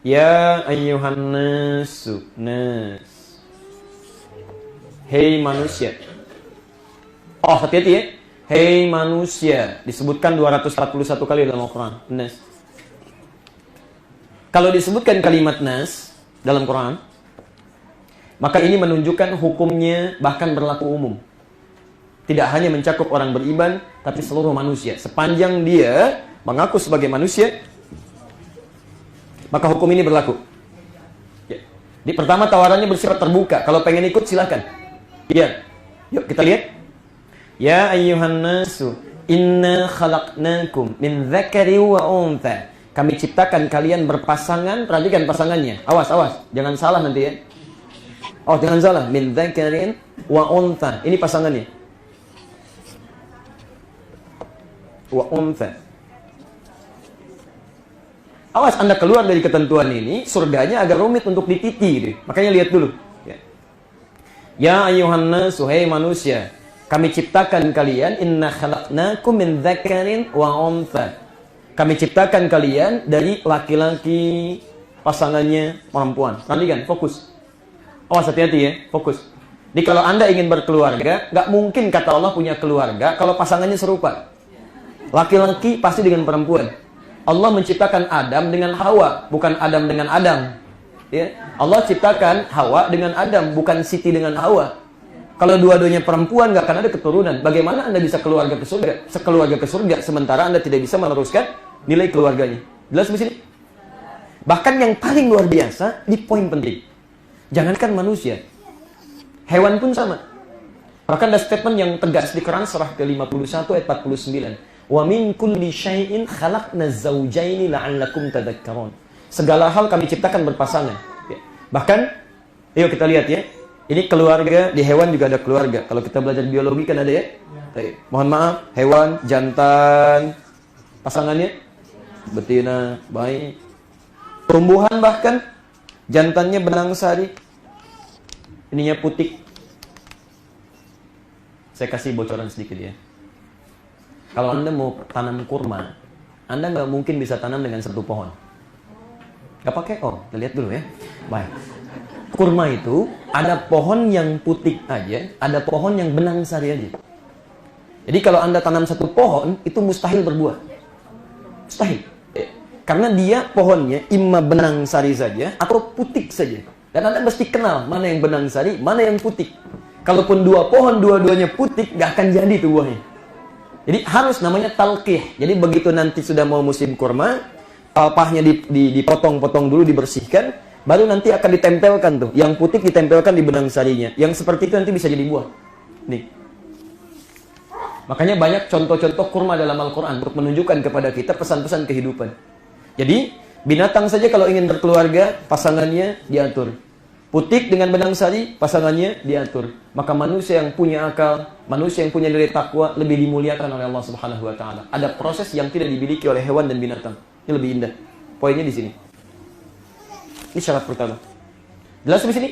Ya ayyuhan nasu, nas. Hei manusia. Oh, hati-hati ya. Hei manusia. Disebutkan 241 kali dalam Al-Quran. Nas. Kalau disebutkan kalimat nas dalam Quran, maka ini menunjukkan hukumnya bahkan berlaku umum. Tidak hanya mencakup orang beriman, tapi seluruh manusia. Sepanjang dia mengaku sebagai manusia, maka hukum ini berlaku. Ya. Di pertama tawarannya bersifat terbuka. Kalau pengen ikut silahkan. Iya. Yuk kita lihat. Ya ayyuhan nasu, inna khalaqnakum min dzakari wa untha. Kami ciptakan kalian berpasangan. Perhatikan pasangannya. Awas, awas. Jangan salah nanti ya. Oh, jangan salah. Min dzakarin wa untha. Ini pasangannya. Wa untha. Awas, Anda keluar dari ketentuan ini, surganya agak rumit untuk dititi. Makanya lihat dulu. Ya ayyuhan nasu, hai manusia, kami ciptakan kalian, inna khalaqnakum min dzakarin wa untha. Kami ciptakan kalian dari laki-laki, pasangannya perempuan. Perhatikan, fokus. Awas, hati-hati ya, fokus. Jadi kalau Anda ingin berkeluarga, nggak mungkin kata Allah punya keluarga kalau pasangannya serupa. Laki-laki pasti dengan perempuan. Allah menciptakan Adam dengan Hawa, bukan Adam dengan Adam. Ya. Allah ciptakan Hawa dengan Adam, bukan Siti dengan Hawa. Kalau dua-duanya perempuan, nggak akan ada keturunan. Bagaimana Anda bisa keluarga ke surga? Sekeluarga ke surga, sementara Anda tidak bisa meneruskan nilai keluarganya. Jelas di sini? Bahkan yang paling luar biasa, di poin penting. Jangankan manusia, hewan pun sama. Bahkan ada statement yang tegas di Quran surah ke-51 ayat 49. Wa min kulli syai'in khalaqna zawjaini la'allakum tadhakkarun. Segala hal kami ciptakan berpasangan. Ya. Bahkan, yuk kita lihat ya. Ini keluarga, di hewan juga ada keluarga. Kalau kita belajar biologi kan ada ya. Ya. Mohon maaf, hewan, jantan, pasangannya, betina, baik. Tumbuhan bahkan, jantannya benang sari, ininya putik. Saya kasih bocoran sedikit ya. Kalau Anda mau tanam kurma, Anda nggak mungkin bisa tanam dengan satu pohon. Nggak pakai, kita lihat dulu ya. Baik. Kurma itu, ada pohon yang putik aja, ada pohon yang benang sari aja. Jadi kalau Anda tanam satu pohon, itu mustahil berbuah. Mustahil. Karena dia pohonnya, imma benang sari saja, atau putik saja. Dan Anda mesti kenal, mana yang benang sari, mana yang putik. Kalaupun dua pohon, dua-duanya putik, nggak akan jadi tuh buahnya. Jadi harus namanya talqih. Jadi begitu nanti sudah mau musim kurma, talpahnya dipotong-potong dulu, dibersihkan, baru nanti akan ditempelkan tuh. Yang putih ditempelkan di benang sarinya. Yang seperti itu nanti bisa jadi buah. Nih. Makanya banyak contoh-contoh kurma dalam Al-Quran untuk menunjukkan kepada kita pesan-pesan kehidupan. Jadi, binatang saja kalau ingin berkeluarga, pasangannya diatur. Putik dengan benang sari, pasangannya diatur. Maka manusia yang punya akal, manusia yang punya nilai takwa lebih dimuliakan oleh Allah Subhanahu wa taala. Ada proses yang tidak dimiliki oleh hewan dan binatang. Ini lebih indah. Poinnya di sini. Ini syarat pertama. Jelas di sini?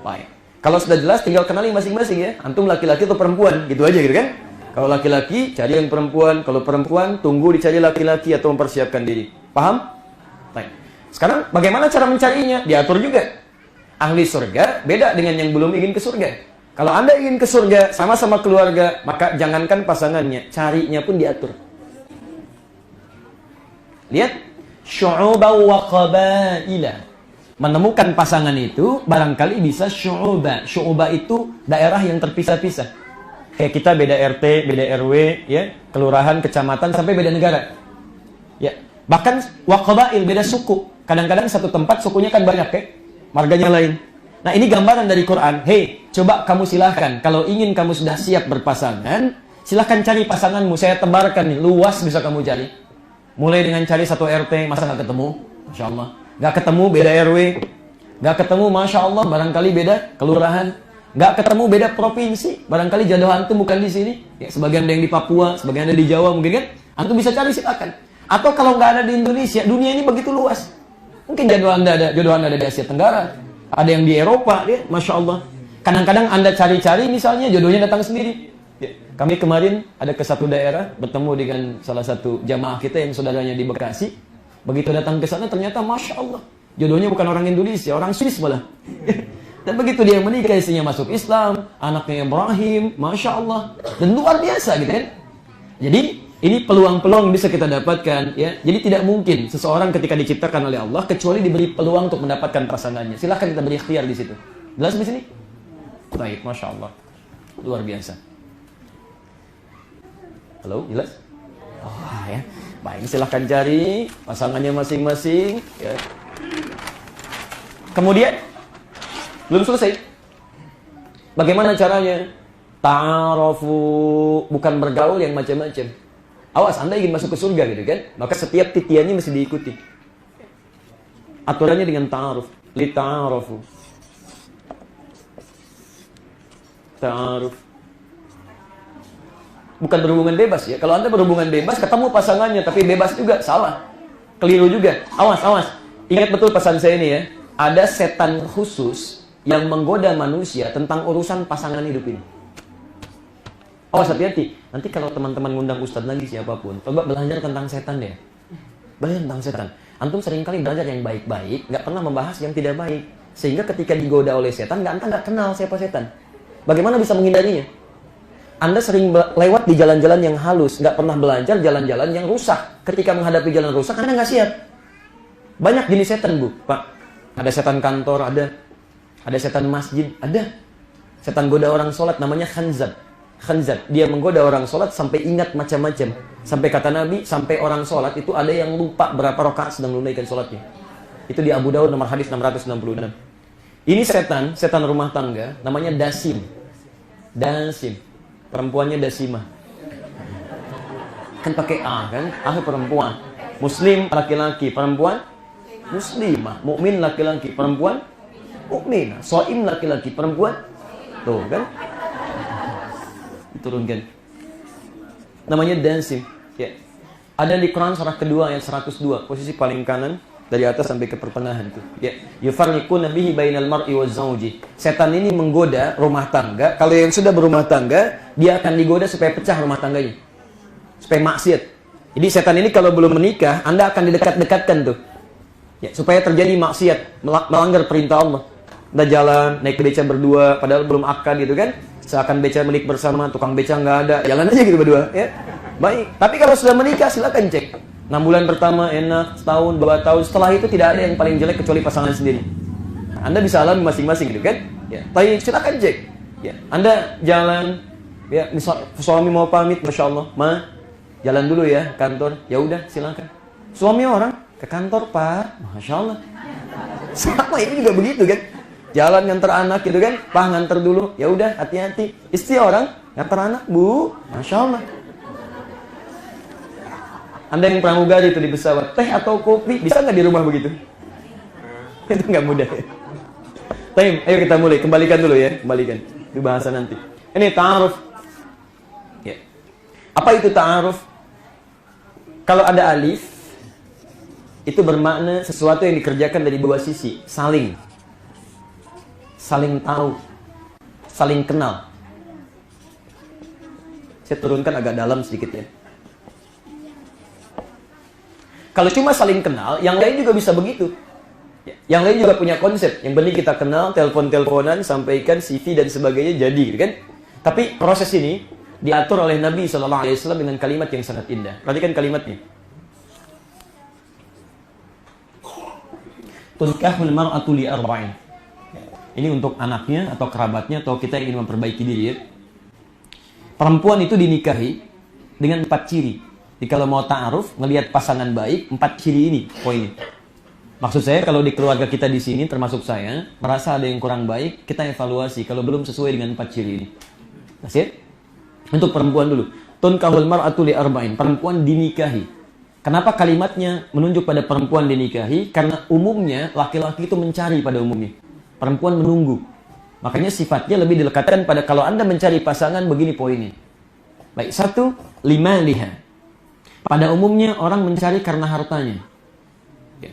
Baik. Kalau sudah jelas, tinggal kenali masing-masing ya. Antum laki-laki atau perempuan, gitu aja gitu kan? Kalau laki-laki, cari yang perempuan. Kalau perempuan, tunggu dicari laki-laki atau mempersiapkan diri. Paham? Baik. Sekarang bagaimana cara mencarinya? Diatur juga. Ahli surga beda dengan yang belum ingin ke surga. Kalau Anda ingin ke surga sama-sama keluarga, maka jangankan pasangannya, carinya pun diatur. Lihat, syu'uba wa qabaila. Menemukan pasangan itu barangkali bisa syu'uba. Syu'uba itu daerah yang terpisah-pisah. Kayak kita beda RT, beda RW, ya, kelurahan, kecamatan sampai beda negara. Ya, bahkan wa qabail beda suku. Kadang-kadang satu tempat sukunya kan banyak ya. Marganya lain. Nah, ini gambaran dari Quran. Hei, coba kamu silahkan. Kalau ingin kamu sudah siap berpasangan, silahkan cari pasanganmu. Saya tebarkan nih, luas bisa kamu cari. Mulai dengan cari satu RT, masa nggak ketemu? Masya Allah. Nggak ketemu, beda RW. Nggak ketemu, Masya Allah, barangkali beda kelurahan. Nggak ketemu, beda provinsi. Barangkali jodoh antum bukan di sini. Ya, sebagian ada yang di Papua, sebagian ada di Jawa mungkin kan? Antum bisa cari, silakan. Atau kalau nggak ada di Indonesia, dunia ini begitu luas. Mungkin jodoh Anda ada di Asia Tenggara, ada yang di Eropa, ya, Masya Allah. Kadang-kadang Anda cari-cari, misalnya jodohnya datang sendiri. Ya. Kami kemarin ada ke satu daerah, bertemu dengan salah satu jamaah kita yang saudaranya di Bekasi. Begitu datang ke sana ternyata Masya Allah, jodohnya bukan orang Indonesia, orang Swiss malah. Dan begitu dia menikah, istrinya masuk Islam, anaknya Ibrahim, Masya Allah. Dan luar biasa gitu kan. Jadi ini peluang-peluang bisa kita dapatkan ya. Jadi tidak mungkin seseorang ketika diciptakan oleh Allah kecuali diberi peluang untuk mendapatkan pasangannya. Silahkan kita beri ikhtiar di situ. Jelas di sini? Baik, Masya Allah. Luar biasa. Halo, jelas? Oh ya. Baik, silahkan cari pasangannya masing-masing ya. Kemudian belum selesai. Bagaimana caranya? Ta'arafu, bukan bergaul yang macam-macam. Awas, Anda ingin masuk ke surga gitu kan? Maka setiap titiannya mesti diikuti. Aturannya dengan ta'aruf. Li ta'arafu. Ta'aruf. Bukan berhubungan bebas ya. Kalau Anda berhubungan bebas, ketemu pasangannya tapi bebas juga, salah. Keliru juga. Awas, awas. Ingat betul pesan saya ini ya. Ada setan khusus yang menggoda manusia tentang urusan pasangan hidup ini. Awas, hati-hati. Nanti kalau teman-teman ngundang ustadz lagi siapapun, coba belajar tentang setan deh. Belajar tentang setan. Antum seringkali belajar yang baik-baik, nggak pernah membahas yang tidak baik. Sehingga ketika digoda oleh setan, Anda nggak kenal siapa setan. Bagaimana bisa menghindarinya? Anda sering lewat di jalan-jalan yang halus, nggak pernah belajar jalan-jalan yang rusak. Ketika menghadapi jalan rusak, Anda nggak siap. Banyak jenis setan, Bu, Pak. Ada setan kantor, ada setan masjid, ada. Setan goda orang sholat, namanya khanzat. Khanzat, dia menggoda orang sholat sampai ingat macam-macam. Sampai kata Nabi, sampai orang sholat itu ada yang lupa berapa rakaat sedang menunaikan sholatnya. Itu di Abu Daud nomor hadis 666. Ini setan rumah tangga, namanya Dasim. Dasim. Perempuannya Dasimah. Kan pakai A kan? A perempuan. Muslim laki-laki, perempuan muslimah. Mukmin laki-laki, perempuan mukminah. Shaim laki-laki, perempuan. Tuh kan? Turunkan. Namanya Dasim. Ya. Ada di Quran surah kedua ayat 102, posisi paling kanan dari atas sampai ke pertengahan tuh. Ya. Yufarriquna bihi bainal mar'i waz zawji. Setan ini menggoda rumah tangga. Kalau yang sudah berumah tangga, dia akan digoda supaya pecah rumah tangganya. Supaya maksiat. Jadi setan ini kalau belum menikah, Anda akan didekat-dekatkan tuh. Ya, supaya terjadi maksiat, melanggar perintah Allah. Anda jalan, naik beca berdua, padahal belum akad gitu kan. Seakan beca milik bersama, tukang beca nggak ada, jalan aja gitu berdua ya. Baik, tapi kalau sudah menikah silakan cek. 6 bulan pertama enak, setahun, 2 tahun, setelah itu tidak ada yang paling jelek kecuali pasangan sendiri. Anda bisa alami masing-masing gitu kan ya. Tapi silakan cek ya. Anda jalan ya, misal suami mau pamit, Masya Allah, ma jalan dulu ya kantor, ya udah silakan. Suami orang ke kantor, Pak, Masya Allah. Sama ini juga begitu kan. Jalan nganter anak gitu kan, Pak nganter dulu, ya udah hati-hati. Istri orang nganter anak, Bu, Masya Allah. Anda yang pramugari itu di pesawat, teh atau kopi, bisa nggak di rumah begitu? Itu nggak mudah ya. Taim, ayo kita mulai, kembalikan dulu ya, kembalikan. Itu bahasa nanti. Ini ta'aruf. Ya. Apa itu ta'aruf? Kalau ada alif, itu bermakna sesuatu yang dikerjakan dari dua sisi, saling tahu, saling kenal. Saya turunkan agak dalam sedikit ya. Kalau cuma saling kenal, yang lain juga bisa begitu. Yang lain juga punya konsep. Yang penting kita kenal, telepon-teleponan, sampaikan CV dan sebagainya jadi, gitu kan? Tapi proses ini diatur oleh Nabi SAW dengan kalimat yang sangat indah. Perhatikan kalimatnya. Tunkahul mar'atu li arba'in. Ini untuk anaknya atau kerabatnya atau kita ingin memperbaiki diri ya. Perempuan itu dinikahi dengan 4 ciri. Jadi kalau mau ta'aruf, ngelihat pasangan baik, 4 ciri ini poinnya. Maksud saya kalau di keluarga kita di sini termasuk saya, merasa ada yang kurang baik, kita evaluasi kalau belum sesuai dengan 4 ciri ini. Nasib? Untuk perempuan dulu. Tunkahul mar'atu li arba'in. Perempuan dinikahi. Kenapa kalimatnya menunjuk pada perempuan dinikahi? Karena umumnya laki-laki itu mencari pada umumnya. Perempuan menunggu. Makanya sifatnya lebih dilekatkan pada kalau Anda mencari pasangan begini poinnya. Baik, 1, limaliha. Pada umumnya orang mencari karena hartanya. Ya.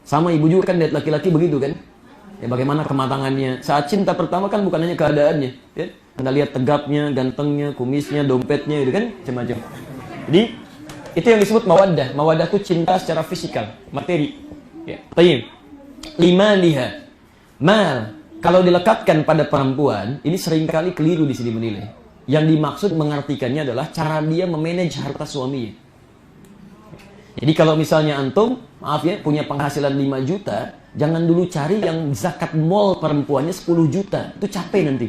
Sama ibu juga kan lihat laki-laki begitu kan. Ya, bagaimana kematangannya. Saat cinta pertama kan bukan hanya keadaannya. Ya. Anda lihat tegapnya, gantengnya, kumisnya, dompetnya gitu kan. Macam-macam. Jadi Itu yang disebut mawaddah. Mawaddah itu cinta secara fisikal, materi. Ya. Tayyib. Lima liha. Mal. Kalau dilekatkan pada perempuan, ini seringkali keliru di sini menilai. Yang dimaksud mengartikannya adalah cara dia memanage harta suaminya. Jadi kalau misalnya antum, maaf ya, punya penghasilan 5 juta, jangan dulu cari yang zakat mall perempuannya 10 juta. Itu capek nanti.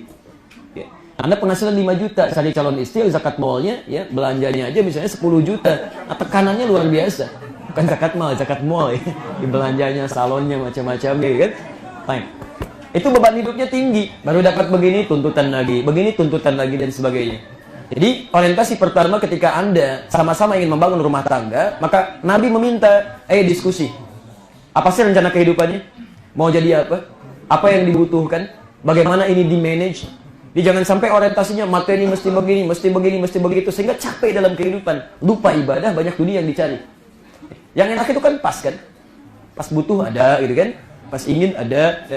Ya. Anda penghasilan 5 juta, cari calon istri zakat mallnya, ya, belanjanya aja misalnya 10 juta. Nah, tekanannya luar biasa. Bukan zakat mall ya. Di belanjanya, salonnya, macam-macam gitu kan. Baik. Itu beban hidupnya tinggi. Baru dapat begini, tuntutan lagi. Begini, tuntutan lagi, dan sebagainya. Jadi, orientasi pertama ketika Anda sama-sama ingin membangun rumah tangga, maka Nabi meminta, ayo diskusi. Apa sih rencana kehidupannya? Mau jadi apa? Apa yang dibutuhkan? Bagaimana ini di-manage? Jadi jangan sampai orientasinya materi mesti begini, mesti begini, mesti begitu. Sehingga capek dalam kehidupan. Lupa ibadah, banyak dunia yang dicari. Yang enak itu kan pas kan? Pas butuh ada gitu kan? Pas ingin ada.